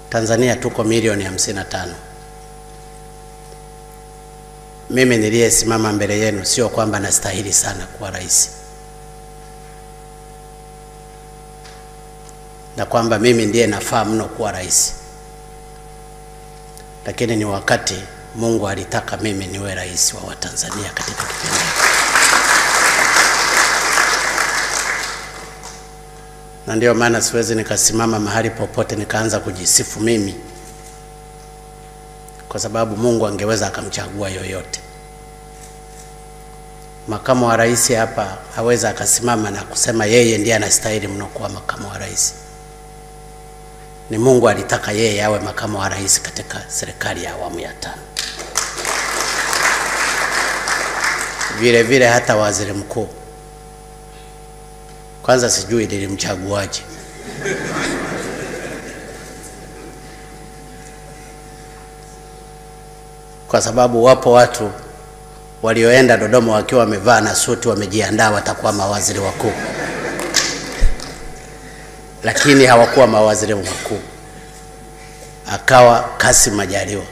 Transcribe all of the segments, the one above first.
Tanzania tuko milioni 55. Mimi niliyesimama mbele yenu sio kwamba nastahili sana kuwa rais, na kwamba mimi ndiye nafaa mno kuwa rais, lakini ni wakati Mungu alitaka mimi niwe rais wa Watanzania katika kipindi. Na ndio maana siwezi nikasimama mahali popote nikaanza kujisifu mimi, kwa sababu Mungu angeweza akamchagua yoyote. Makamu wa rais hapa hawezi akasimama na kusema yeye ndiye anastahili mno kuwa makamu wa rais. Ni Mungu alitaka yeye awe makamu wa rais katika serikali ya awamu ya 5. Vile vile hata waziri mkuu, kwanza sijui nilimchaguaje. Kwa sababu wapo watu walioenda Dodoma wakiwa wamevaa na suti, wamejiandaa watakuwa mawaziri wakuu, lakini hawakuwa mawaziri wakuu. Akawa Kassim Majaliwa.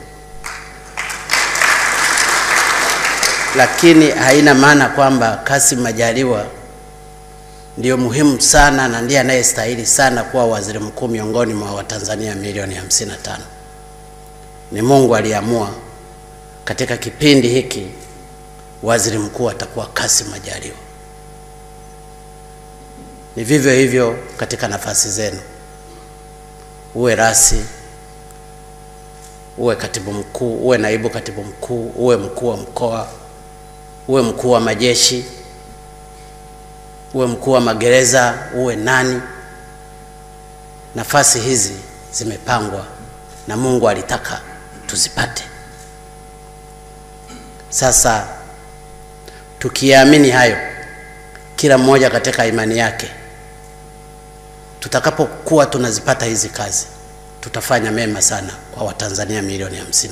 Lakini haina maana kwamba Kassim Majaliwa ndio muhimu sana na ndiye anayestahili sana kuwa waziri mkuu miongoni mwa Watanzania milioni 55. Ni Mungu aliamua katika kipindi hiki waziri mkuu atakuwa Kassim Majaliwa. Ni vivyo hivyo katika nafasi zenu. Uwe rasi, uwe katibu mkuu, uwe naibu katibu mkuu, uwe mkuu wa mkoa, uwe mkuu wa majeshi, uwe mkuu wa magereza, uwe nani. Nafasi hizi zimepangwa na Mungu alitaka tuzipate. Sasa tukiamini hayo, kila mmoja katika imani yake, tutakapokuwa tunazipata hizi kazi, tutafanya mema sana kwa Watanzania milioni 55.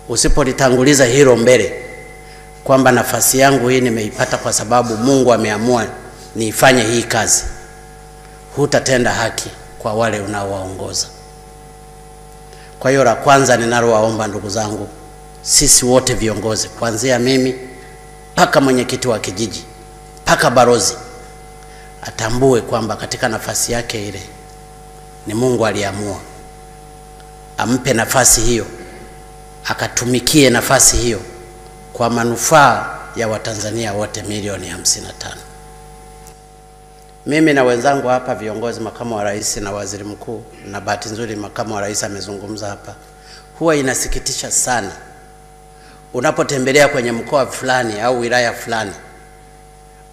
Usipolitanguliza hilo mbele, kwamba nafasi yangu hii nimeipata kwa sababu Mungu ameamua niifanye hii kazi, hutatenda haki kwa wale unaowaongoza. Kwa hiyo la kwanza ninalowaomba ndugu zangu, sisi wote viongozi, kuanzia mimi mpaka mwenyekiti wa kijiji mpaka balozi, atambue kwamba katika nafasi yake ile ni Mungu aliamua ampe nafasi hiyo, akatumikie nafasi hiyo kwa manufaa ya Watanzania wote milioni 55. Mimi na wenzangu hapa viongozi, makamu wa rais na waziri mkuu, na bahati nzuri makamu wa rais amezungumza hapa, huwa inasikitisha sana unapotembelea kwenye mkoa fulani au wilaya fulani,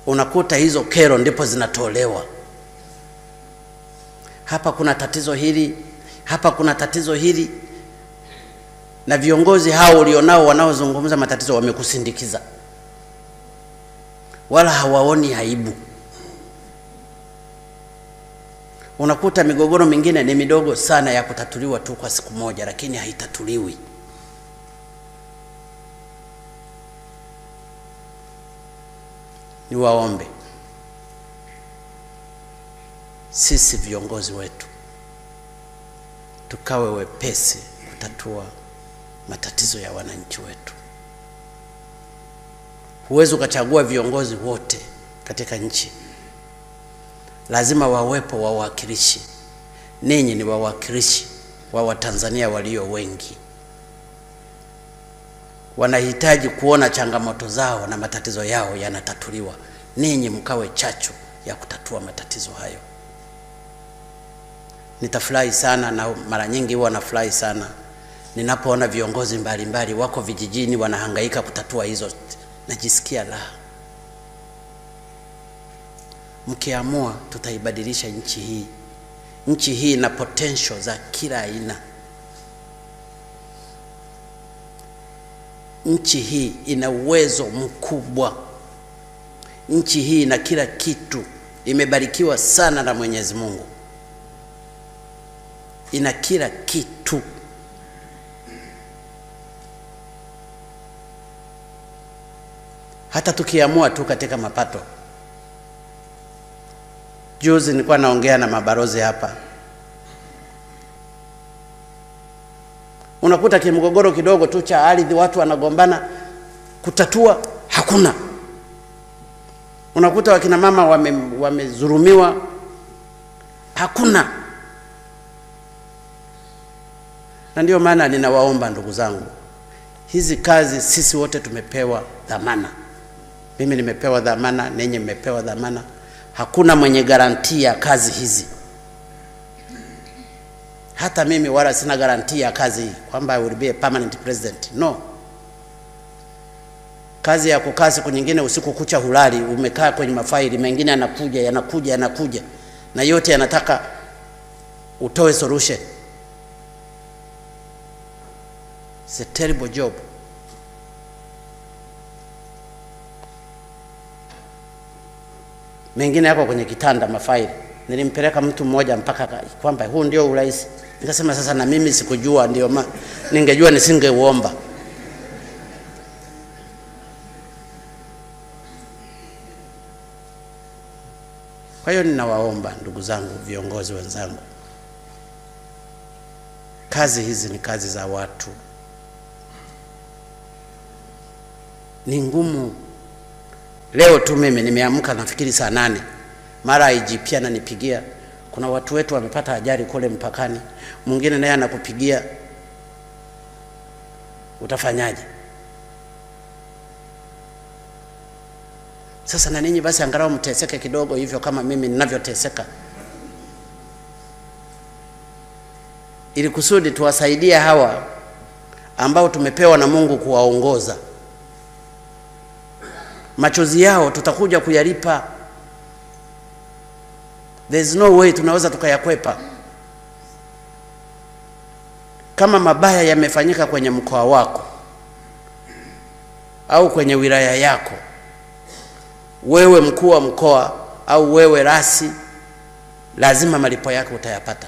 unakuta hizo kero ndipo zinatolewa. Hapa kuna tatizo hili, hapa kuna tatizo hili, na viongozi hao ulionao wanaozungumza matatizo wamekusindikiza, wala hawaoni aibu. Unakuta migogoro mingine ni midogo sana ya kutatuliwa tu kwa siku moja, lakini haitatuliwi. Niwaombe sisi viongozi wetu tukawe wepesi kutatua matatizo ya wananchi wetu. Huwezi ukachagua viongozi wote katika nchi, lazima wawepo wawakilishi. Ninyi ni wawakilishi wa Watanzania walio wengi, wanahitaji kuona changamoto zao na matatizo yao yanatatuliwa. Ninyi mkawe chachu ya kutatua matatizo hayo. Nitafurahi sana, na mara nyingi huwa nafurahi sana ninapoona viongozi mbalimbali wako vijijini wanahangaika kutatua hizo. Najisikia raha. Mkiamua tutaibadilisha nchi hii. Nchi hii ina potential za kila aina. Nchi hii ina uwezo mkubwa. Nchi hii ina kila kitu. Imebarikiwa sana na Mwenyezi Mungu. Ina kila kitu. Hata tukiamua tu katika mapato. Juzi nilikuwa naongea na mabalozi hapa, Unakuta kimgogoro kidogo tu cha ardhi watu wanagombana, kutatua hakuna. Unakuta wakina mama wamezulumiwa, hakuna. Na ndio maana ninawaomba ndugu zangu, hizi kazi sisi wote tumepewa dhamana. Mimi nimepewa dhamana, ninyi mmepewa dhamana. Hakuna mwenye garantia ya kazi hizi. Hata mimi wala sina garantia ya kazi hii kwamba I will be a permanent president. No. Kazi ya kukaa siku nyingine usiku kucha hulali, umekaa kwenye mafaili mengine yanakuja na yote yanataka utoe solution. It's a terrible job. Mengine yako kwenye kitanda mafaili. Nilimpeleka mtu mmoja mpaka kwamba huu ndio urais. Nikasema sasa na mimi sikujua, ndio ningejua nisingeuomba. Kwa hiyo ninawaomba ndugu zangu, viongozi wenzangu, kazi hizi ni kazi za watu. Ni ngumu. Leo tu mimi nimeamka nafikiri saa 8. Mara IGP ananipigia, kuna watu wetu wamepata ajali kule mpakani. Mwingine naye anakupigia, utafanyaje? Sasa na ninyi basi angalau mteseke kidogo hivyo kama mimi ninavyoteseka, ili kusudi tuwasaidie hawa ambao tumepewa na Mungu kuwaongoza. Machozi yao tutakuja kuyalipa. There's no way tunaweza tukayakwepa. Kama mabaya yamefanyika kwenye mkoa wako au kwenye wilaya yako, wewe mkuu wa mkoa au wewe rasi, lazima malipo yako utayapata.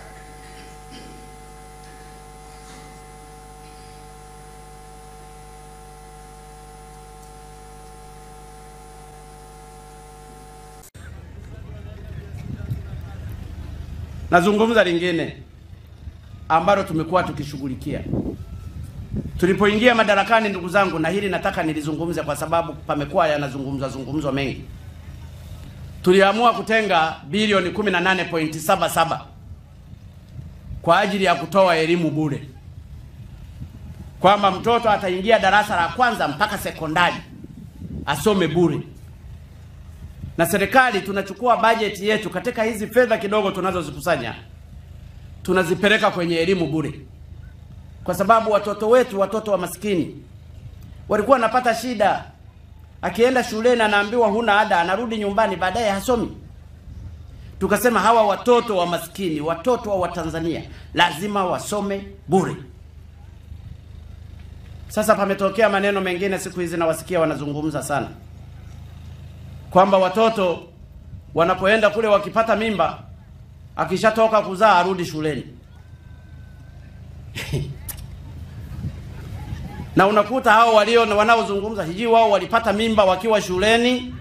Nazungumza lingine ambalo tumekuwa tukishughulikia. Tulipoingia madarakani ndugu zangu, na hili nataka nilizungumze kwa sababu pamekuwa yanazungumzwa mengi. Tuliamua kutenga bilioni 18.77 kwa ajili ya kutoa elimu bure. Kwamba mtoto ataingia darasa la kwanza mpaka sekondari asome bure. Na serikali tunachukua bajeti yetu katika hizi fedha kidogo tunazozikusanya, tunazipeleka kwenye elimu bure. Kwa sababu watoto wetu, watoto wa maskini, walikuwa wanapata shida. Akienda shuleni anaambiwa huna ada, anarudi nyumbani baadaye hasomi. Tukasema hawa watoto wa maskini, watoto wa Tanzania lazima wasome bure. Sasa pametokea maneno mengine siku hizi na wasikia wanazungumza sana, kwamba watoto wanapoenda kule wakipata mimba, akishatoka kuzaa arudi shuleni. Na unakuta hao wanaozungumza hiji wao walipata mimba wakiwa shuleni.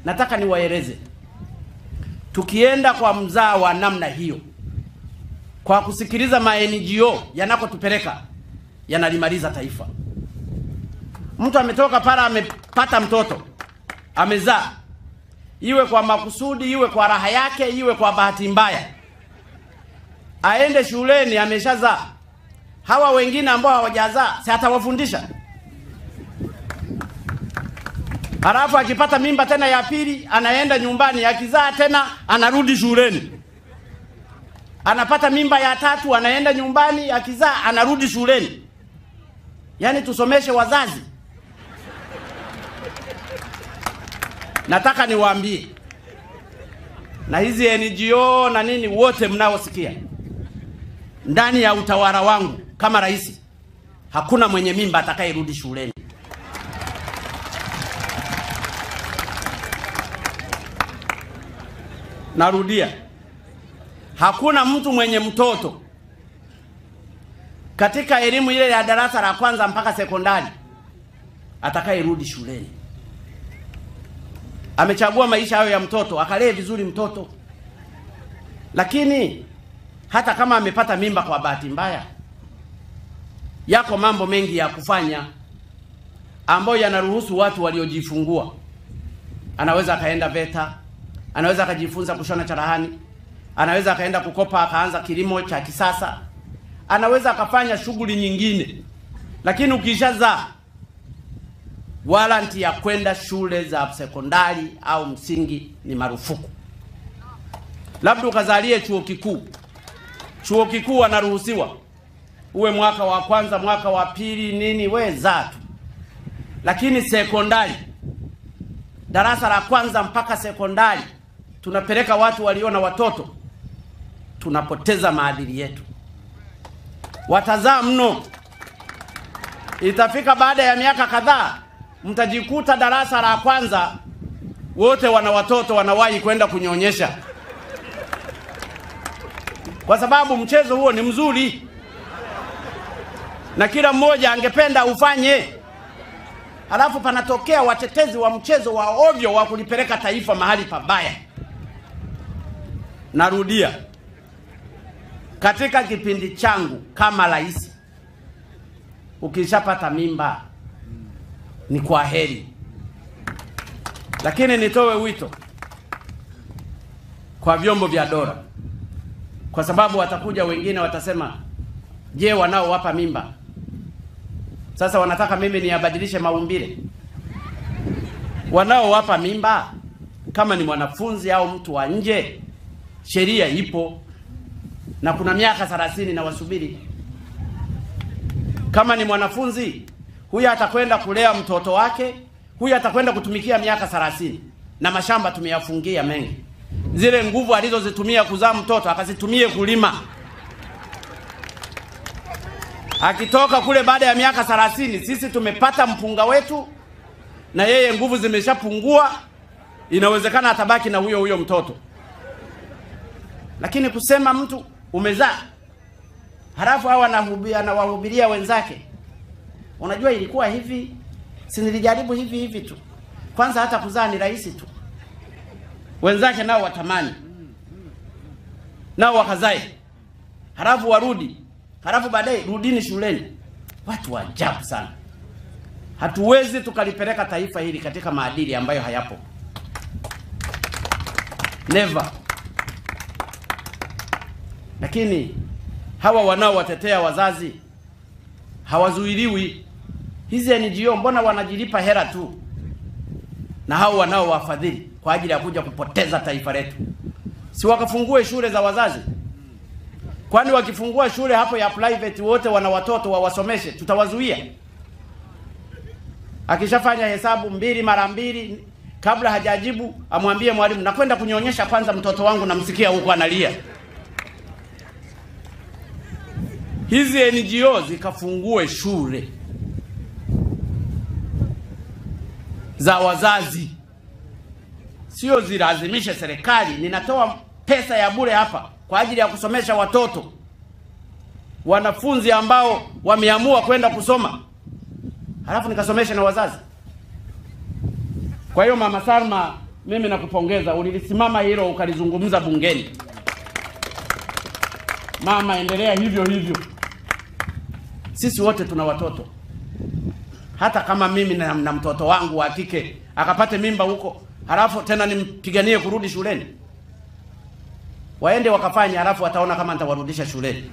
Nataka niwaeleze, tukienda kwa mzaa wa namna hiyo, kwa kusikiliza ma-NGO yanakotupeleka, yanalimaliza taifa. Mtu ametoka para amepata mtoto, amezaa, iwe kwa makusudi, iwe kwa raha yake, iwe kwa bahati mbaya, aende shuleni ameshazaa. Hawa wengine ambao hawajazaa si atawafundisha? Halafu akipata mimba tena ya pili anaenda nyumbani, akizaa tena anarudi shuleni. Anapata mimba ya tatu anaenda nyumbani, akizaa anarudi shuleni. Yaani tusomeshe wazazi? Nataka niwaambie, na hizi NGO na nini wote mnaosikia, ndani ya utawala wangu kama rais, hakuna mwenye mimba atakayerudi shuleni. Narudia, hakuna mtu mwenye mtoto katika elimu ile ya darasa la kwanza mpaka sekondari atakayerudi shuleni. Amechagua maisha hayo ya mtoto, akalee vizuri mtoto. Lakini hata kama amepata mimba kwa bahati mbaya, Yako mambo mengi ya kufanya ambayo yanaruhusu watu waliojifungua. Anaweza akaenda VETA, anaweza akajifunza kushona cherehani, anaweza akaenda kukopa akaanza kilimo cha kisasa, anaweza akafanya shughuli nyingine. Lakini ukishazaa, waranti ya kwenda shule za sekondari au msingi ni marufuku. Labda ukazalie chuo kikuu. Chuo kikuu anaruhusiwa uwe mwaka wa kwanza, mwaka wa pili, nini, we zatu. Lakini sekondari, darasa la kwanza mpaka sekondari, tunapeleka watu walio na watoto, tunapoteza maadili yetu. Watazaa mno. Itafika baada ya miaka kadhaa, mtajikuta darasa la kwanza wote wana watoto wanawahi kwenda kunyonyesha. Kwa sababu mchezo huo ni mzuri na kila mmoja angependa ufanye. Halafu panatokea watetezi wa mchezo wa ovyo wa kulipeleka taifa mahali pabaya. Narudia, katika kipindi changu kama rais, ukishapata mimba ni kwa heri. Lakini nitoe wito kwa vyombo vya dola, kwa sababu watakuja wengine watasema, je, wanaowapa mimba sasa wanataka mimi niabadilishe maumbile? Wanaowapa mimba kama ni mwanafunzi au mtu wa nje, sheria ipo na kuna miaka 30 na wasubiri. Kama ni mwanafunzi, huyu atakwenda kulea mtoto wake, huyu atakwenda kutumikia miaka 30 na mashamba tumeyafungia mengi. Zile nguvu alizozitumia kuzaa mtoto akazitumie kulima. Akitoka kule baada ya miaka 30, sisi tumepata mpunga wetu na yeye nguvu zimeshapungua, inawezekana atabaki na huyo mtoto. Lakini kusema mtu umezaa, halafu hawa anawahubiria wenzake, unajua ilikuwa hivi, si nilijaribu hivi tu. Kwanza hata kuzaa ni rahisi tu. Wenzake nao watamani, nao wakazae, halafu warudi, halafu baadaye rudini shuleni. Watu wa ajabu sana. Hatuwezi tukalipeleka taifa hili katika maadili ambayo hayapo. Never. Lakini hawa wanaowatetea wazazi hawazuiliwi. Hizi NGO mbona wanajilipa hela tu? Na hao wanaowafadhili kwa ajili ya kuja kupoteza taifa letu, si wakafungue shule za wazazi? Kwani wakifungua shule hapo ya private wote wana watoto wawasomeshe, tutawazuia? Akishafanya hesabu 2 mara 2, kabla hajajibu amwambie mwalimu, nakwenda kunyonyesha kwanza mtoto wangu, namsikia huko analia. Hizi NGO zikafungue shule za wazazi, sio zilazimishe serikali. Ninatoa pesa ya bure hapa kwa ajili ya kusomesha watoto, wanafunzi ambao wameamua kwenda kusoma, halafu nikasomesha na wazazi. Kwa hiyo Mama Salma, mimi nakupongeza, ulilisimama hilo ukalizungumza bungeni. Mama, endelea hivyo. Sisi wote tuna watoto. Hata kama mimi na mtoto wangu wa kike akapate mimba huko, halafu tena nimpiganie kurudi shuleni, waende wakafanya, halafu wataona kama nitawarudisha shuleni.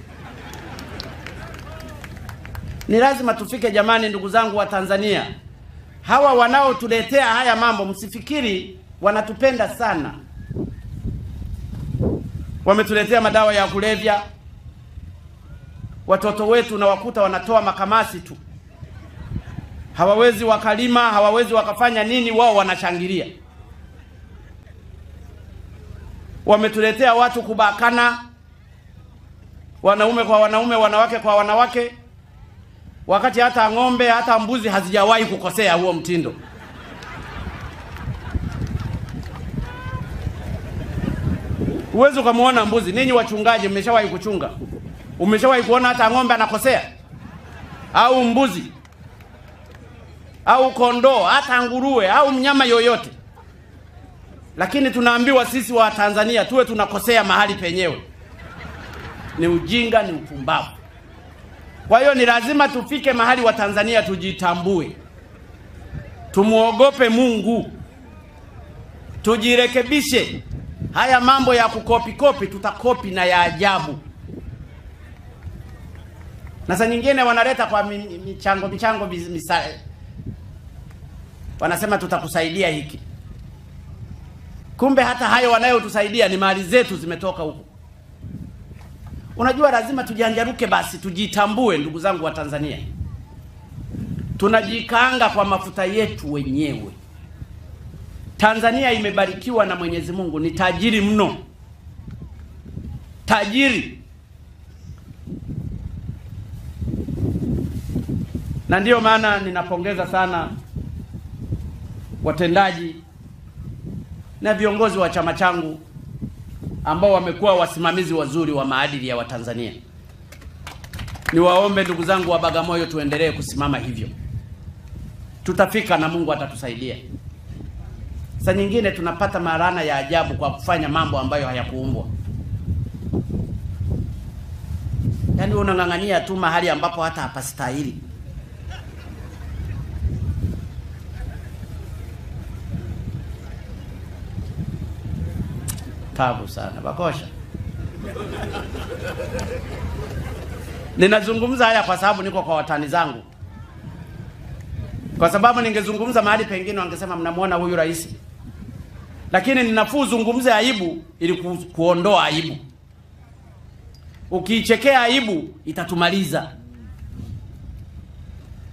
Ni lazima tufike jamani, ndugu zangu wa Tanzania. Hawa wanaotuletea haya mambo, msifikiri wanatupenda sana. Wametuletea madawa ya kulevya. Watoto wetu na wakuta wanatoa makamasi tu, hawawezi wakalima, hawawezi wakafanya nini, wao wanashangilia. Wametuletea watu kubakana, wanaume kwa wanaume, wanawake kwa wanawake, wakati hata ng'ombe hata mbuzi hazijawahi kukosea huo mtindo. Uwezo ukamuona mbuzi. Ninyi wachungaji mmeshawahi kuchunga? Umeshawahi kuona hata ng'ombe anakosea? Au mbuzi? Au kondoo, hata nguruwe, au mnyama yoyote? Lakini tunaambiwa sisi wa Tanzania tuwe tunakosea mahali penyewe. Ni ujinga, ni upumbavu. Kwa hiyo ni lazima tufike mahali wa Tanzania tujitambue, tumuogope Mungu, tujirekebishe. Haya mambo ya kukopi tutakopi na ya ajabu. Na saa nyingine wanaleta kwa michango wanasema tutakusaidia hiki. Kumbe hata hayo wanayotusaidia ni mali zetu zimetoka huko. Unajua lazima tujianjaruke basi, tujitambue ndugu zangu wa Tanzania. Tunajikaanga kwa mafuta yetu wenyewe. Tanzania imebarikiwa na Mwenyezi Mungu, ni tajiri mno. Tajiri. Na ndiyo maana ninapongeza sana watendaji na viongozi wa chama changu ambao wamekuwa wasimamizi wazuri wa maadili ya Watanzania. Niwaombe ndugu zangu wa Bagamoyo, tuendelee kusimama hivyo. Tutafika na Mungu atatusaidia. Saa nyingine tunapata marana ya ajabu kwa kufanya mambo ambayo hayakuumbwa. Yaani unang'ang'ania tu mahali ambapo hata hapastahili. Tabu sana bakosha. Ninazungumza haya kwa sababu niko kwa watani zangu. Kwa sababu ningezungumza mahali pengine wangesema mnamuona huyu rais. Lakini ninafuu zungumze aibu ili kuondoa aibu. Ukiichekea aibu itatumaliza.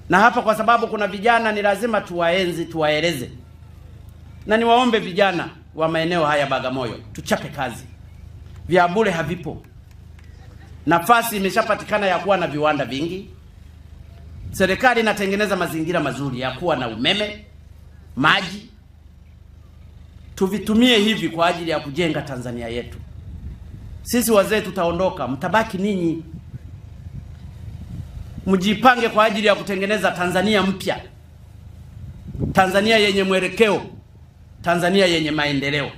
Na hapa kwa sababu kuna vijana ni lazima tuwaenzi, tuwaeleze. Na niwaombe vijana wa maeneo haya Bagamoyo, tuchape kazi. Vya bure havipo. Nafasi imeshapatikana ya kuwa na viwanda vingi. Serikali inatengeneza mazingira mazuri ya kuwa na umeme, maji. Tuvitumie hivi kwa ajili ya kujenga Tanzania yetu. Sisi wazee tutaondoka, mtabaki ninyi. Mjipange kwa ajili ya kutengeneza Tanzania mpya. Tanzania yenye mwelekeo. Tanzania yenye maendeleo.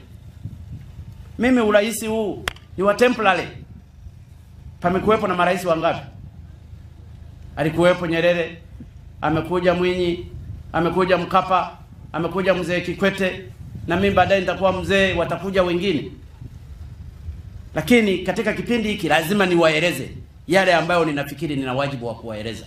Mimi urais huu ni wa temporary. Pamekuwepo na marais wangapi? Alikuwepo Nyerere, amekuja Mwinyi, amekuja Mkapa, amekuja mzee Kikwete, na mimi baadaye nitakuwa mzee, watakuja wengine. Lakini katika kipindi hiki lazima niwaeleze yale ambayo ninafikiri nina wajibu wa kuwaeleza.